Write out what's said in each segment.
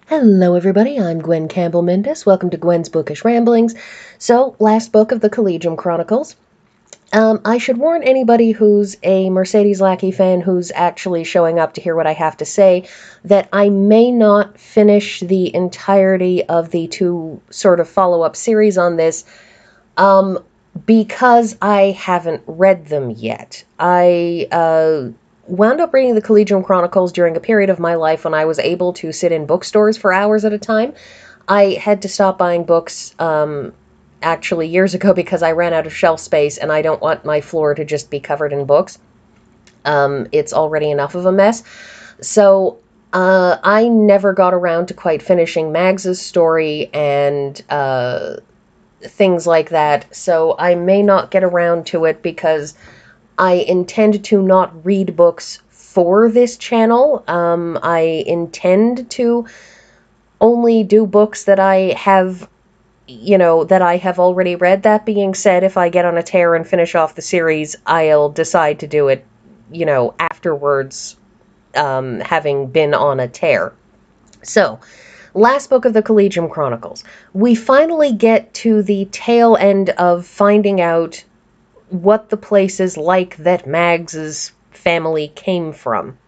Hello everybody, I'm Gwen Campbell-Mindes. Welcome to Gwen's Bookish Ramblings. So, last book of the Collegium Chronicles. I should warn anybody who's a Mercedes Lackey fan who's actually showing up to hear what I have to say that I may not finish the entirety of the two sort of follow-up series on this because I haven't read them yet. I wound up reading the Collegium Chronicles during a period of my life when I was able to sit in bookstores for hours at a time. I had to stop buying books actually years ago because I ran out of shelf space and I don't want my floor to just be covered in books. It's already enough of a mess. So I never got around to quite finishing Mags's story and things like that. So I may not get around to it because I intend to not read books for this channel. I intend to only do books that I have, that I have already read. That being said, if I get on a tear and finish off the series, I'll decide to do it, afterwards, having been on a tear. So, last book of the Collegium Chronicles. We finally get to the tail end of finding out what the place is like that Mags's family came from.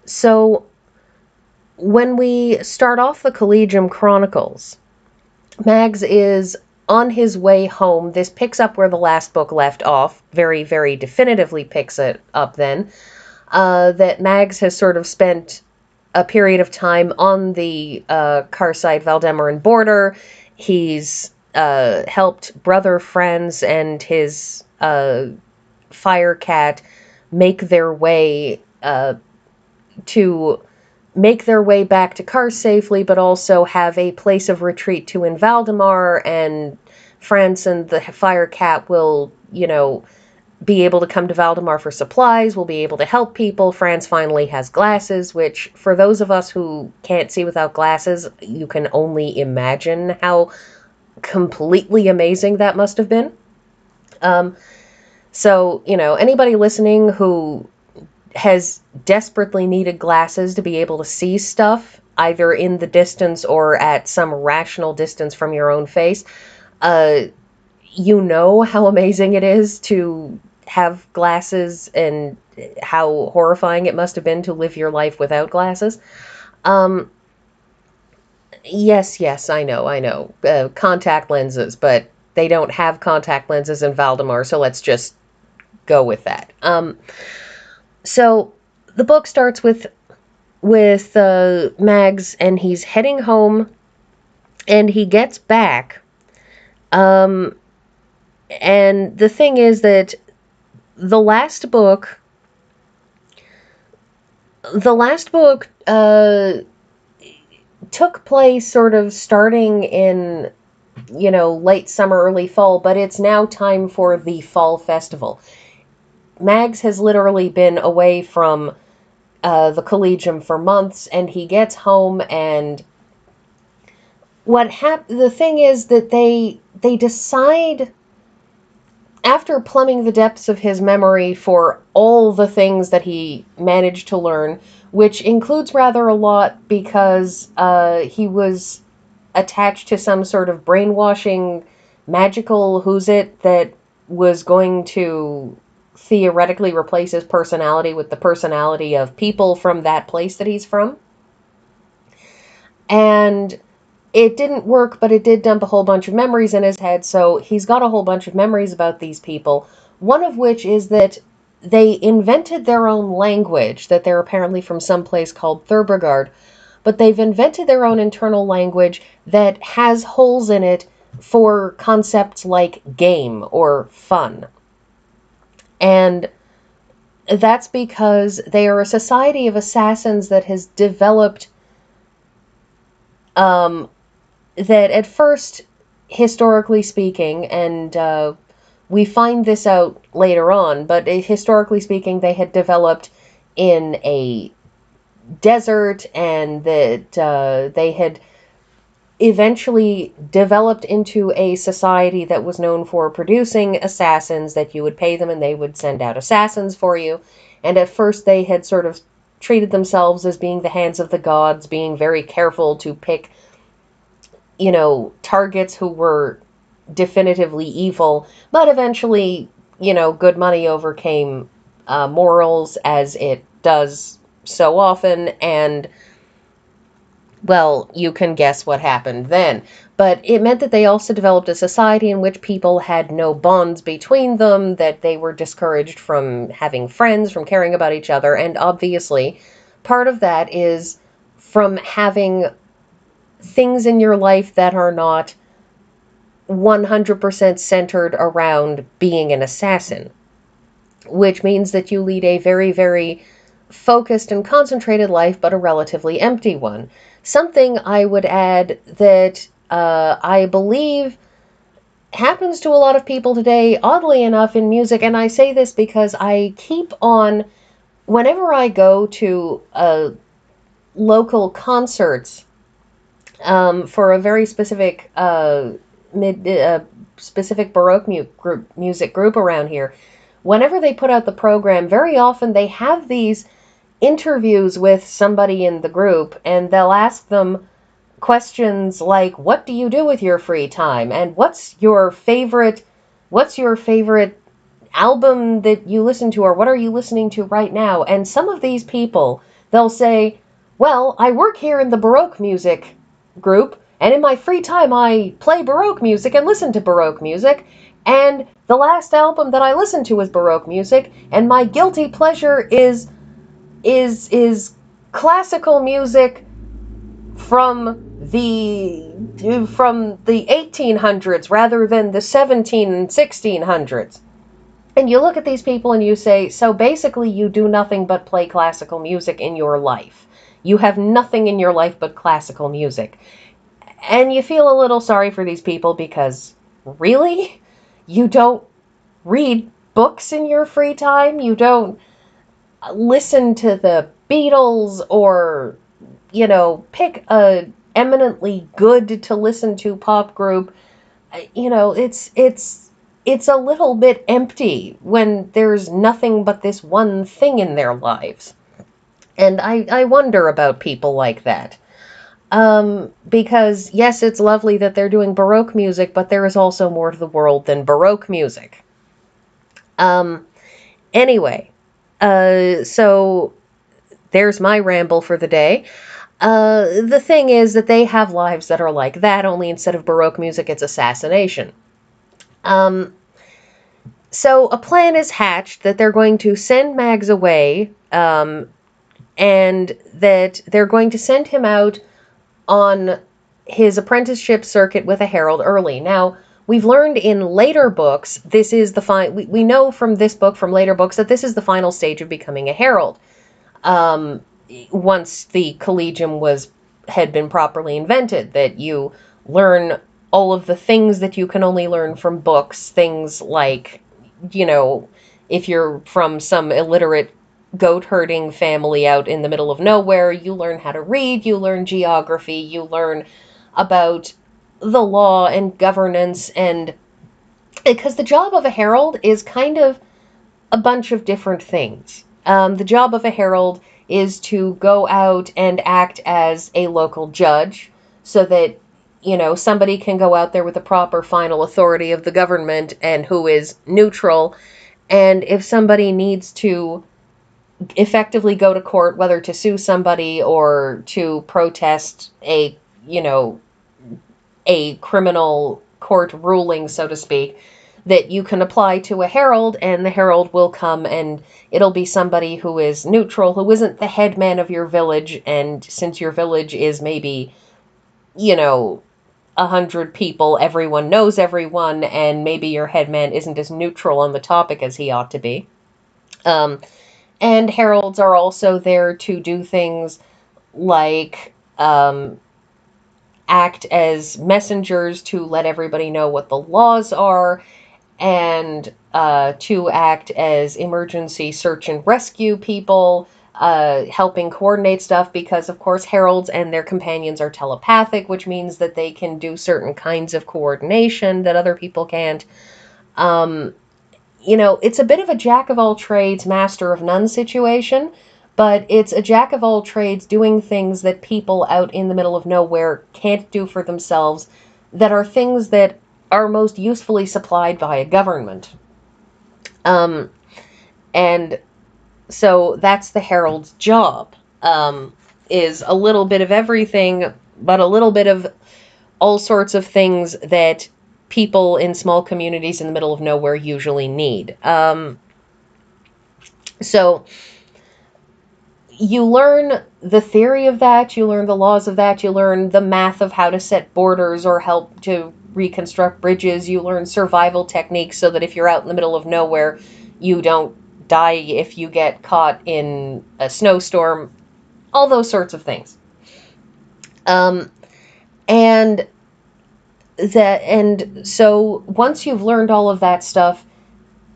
So when we start off the Collegium Chronicles, Mags is on his way home. This picks up where the last book left off, very, very definitively picks it up then, that Mags has sort of spent a period of time on the Karsite Valdemaran border. He's helped brother friends and his fire cat make their way back to Kars safely, but also have a place of retreat to in Valdemar, and France and the fire cat will, be able to come to Valdemar for supplies, will be able to help people. France finally has glasses, which, for those of us who can't see without glasses, you can only imagine how completely amazing that must have been. So, anybody listening who has desperately needed glasses to be able to see stuff, either in the distance or at some rational distance from your own face, you know how amazing it is to have glasses and how horrifying it must have been to live your life without glasses. Yes, I know. Contact lenses, but they don't have contact lenses in Valdemar, so let's just go with that. So the book starts with Mags, and he's heading home, and he gets back. And the thing is that the last book took place sort of starting in, late summer, early fall, but it's now time for the fall festival. Mags has literally been away from the Collegium for months, and he gets home, and the thing is that they decide, after plumbing the depths of his memory for all the things that he managed to learn, which includes rather a lot because he was attached to some sort of brainwashing magical who's-it that was going to theoretically replace his personality with the personality of people from that place that he's from. And it didn't work, but it did dump a whole bunch of memories in his head, so he's got a whole bunch of memories about these people, one of which is that they invented their own language, that they're apparently from some place called Thurbrigard, but they've invented their own internal language that has holes in it for concepts like game or fun. And that's because they are a society of assassins that has developed, that at first, historically speaking, and we find this out later on, but historically speaking, they had developed in a desert, and that they had eventually developed into a society that was known for producing assassins, that you would pay them and they would send out assassins for you. And at first they had sort of treated themselves as being the hands of the gods, being very careful to pick, targets who were definitively evil, but eventually, good money overcame morals, as it does so often, and, well, you can guess what happened then. But it meant that they also developed a society in which people had no bonds between them, that they were discouraged from having friends, from caring about each other, and obviously, part of that is from having things in your life that are not 100% centered around being an assassin, which means that you lead a very, very focused and concentrated life, but a relatively empty one. Something I would add that I believe happens to a lot of people today, oddly enough, in music, and I say this because I keep on, whenever I go to local concerts for a very specific specific Baroque music group around here, whenever they put out the program, very often they have these interviews with somebody in the group, and they'll ask them questions like, what do you do with your free time? And what's your favorite album that you listen to, or what are you listening to right now? And some of these people, they'll say, well, I work here in the Baroque music group, and in my free time I play Baroque music and listen to Baroque music, and the last album that I listened to was Baroque music, and my guilty pleasure is classical music from the 1800s rather than the 17 and 1600s. And you look at these people and you say, so basically you do nothing but play classical music in your life. You have nothing in your life but classical music. And you feel a little sorry for these people because, really? You don't read books in your free time? You don't listen to the Beatles or, pick a eminently good to listen to pop group? It's a little bit empty when there's nothing but this one thing in their lives. And I wonder about people like that. Because, yes, it's lovely that they're doing Baroque music, but there is also more to the world than Baroque music. Anyway, so there's my ramble for the day. The thing is that they have lives that are like that, only instead of Baroque music, it's assassination. So a plan is hatched that they're going to send Mags away, and that they're going to send him out on his apprenticeship circuit with a herald early. Now, we've learned in later books, this is the we know from this book, from later books, that this is the final stage of becoming a herald. Once the Collegium had been properly invented, that you learn all of the things that you can only learn from books, things like, if you're from some illiterate goat herding family out in the middle of nowhere, you learn how to read, you learn geography, you learn about the law and governance, and because the job of a herald is kind of a bunch of different things. The job of a herald is to go out and act as a local judge so that, somebody can go out there with the proper final authority of the government and who is neutral. And if somebody needs to effectively go to court, whether to sue somebody or to protest a criminal court ruling, so to speak, that you can apply to a herald, and the herald will come, and it'll be somebody who is neutral, who isn't the head man of your village. And since your village is maybe, 100 people, everyone knows everyone, and maybe your head man isn't as neutral on the topic as he ought to be. And heralds are also there to do things like act as messengers to let everybody know what the laws are, and to act as emergency search and rescue people, helping coordinate stuff, because, of course, heralds and their companions are telepathic, which means that they can do certain kinds of coordination that other people can't. It's a bit of a jack of all trades, master of none situation, but it's a jack of all trades doing things that people out in the middle of nowhere can't do for themselves, that are things that are most usefully supplied by a government. And so that's the herald's job, is a little bit of everything, but a little bit of all sorts of things that people in small communities in the middle of nowhere usually need. So you learn the theory of that, you learn the laws of that, you learn the math of how to set borders or help to reconstruct bridges, you learn survival techniques so that if you're out in the middle of nowhere, you don't die if you get caught in a snowstorm, all those sorts of things. And so once you've learned all of that stuff,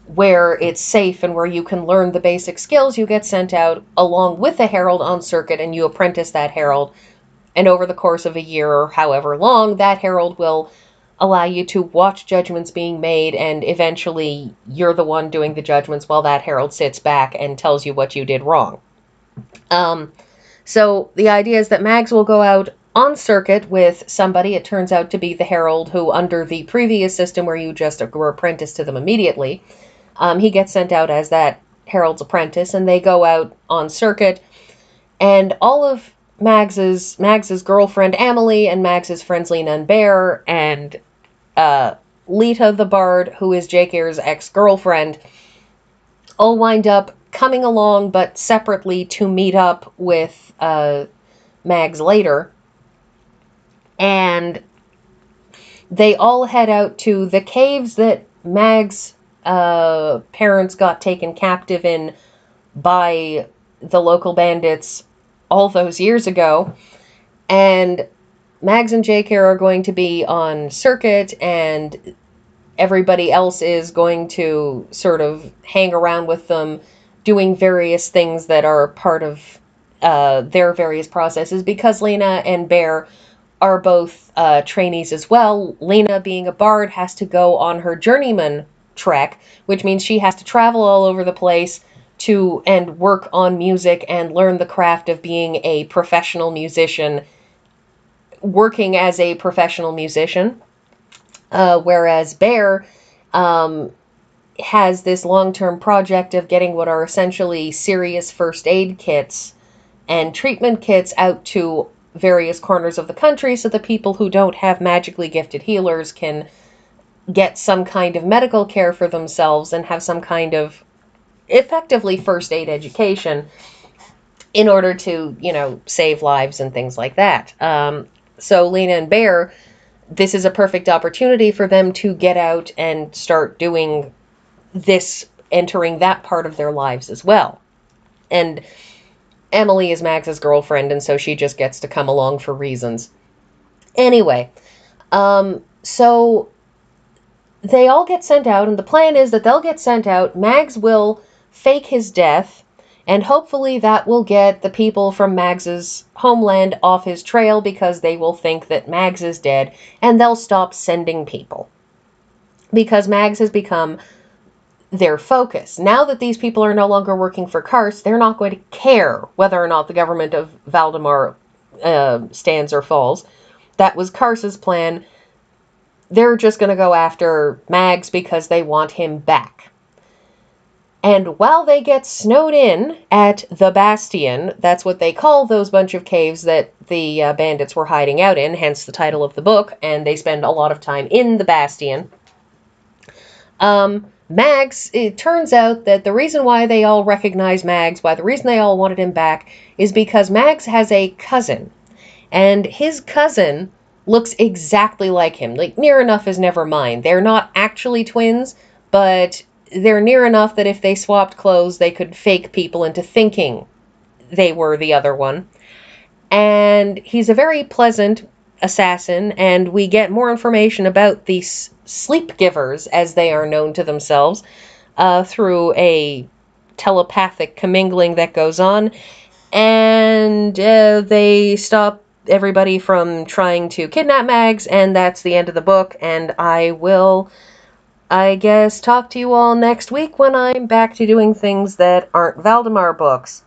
where it's safe and where you can learn the basic skills, you get sent out along with a herald on circuit, and you apprentice that herald. And over the course of a year or however long, that herald will allow you to watch judgments being made, and eventually you're the one doing the judgments while that herald sits back and tells you what you did wrong. So the idea is that mags will go out on circuit with somebody. It turns out to be the herald who, under the previous system where you just were apprenticed to them immediately, he gets sent out as that herald's apprentice, and they go out on circuit, and all of Mags's girlfriend Emily and Mags's friends Lena and Bear and Lita the Bard, who is Jake Eyre's ex-girlfriend, all wind up coming along but separately to meet up with Mags later. And they all head out to the caves that Mags' parents got taken captive in by the local bandits all those years ago. And Mags and Jake are going to be on circuit, and everybody else is going to sort of hang around with them, doing various things that are part of their various processes, because Lena and Bear are both trainees as well. Lena, being a bard, has to go on her journeyman trek, which means she has to travel all over the place and work on music and learn the craft of being a professional musician, working as a professional musician. Whereas Bear has this long-term project of getting what are essentially serious first aid kits and treatment kits out to various corners of the country so that people who don't have magically gifted healers can get some kind of medical care for themselves and have some kind of effectively first aid education in order to, save lives and things like that. So Lena and Bear, this is a perfect opportunity for them to get out and start doing this, entering that part of their lives as well. And Emily is Mags's girlfriend, and so she just gets to come along for reasons. Anyway, so they all get sent out, and the plan is that they'll get sent out. Mags will fake his death, and hopefully that will get the people from Mags's homeland off his trail, because they will think that Mags is dead, and they'll stop sending people. Because Mags has become their focus. Now that these people are no longer working for Karst, they're not going to care whether or not the government of Valdemar stands or falls. That was Karst's plan. They're just going to go after Mags because they want him back. And while they get snowed in at the Bastion, that's what they call those bunch of caves that the bandits were hiding out in, hence the title of the book, and they spend a lot of time in the Bastion. Mags, it turns out that the reason why they all recognize Mags, why the reason they all wanted him back, is because Mags has a cousin. And his cousin looks exactly like him. Like, near enough is never mind. They're not actually twins, but they're near enough that if they swapped clothes, they could fake people into thinking they were the other one. And he's a very pleasant assassin, and we get more information about these sleep givers, as they are known to themselves, through a telepathic commingling that goes on, and they stop everybody from trying to kidnap Mags, and that's the end of the book. And I will, I guess, talk to you all next week when I'm back to doing things that aren't Valdemar books.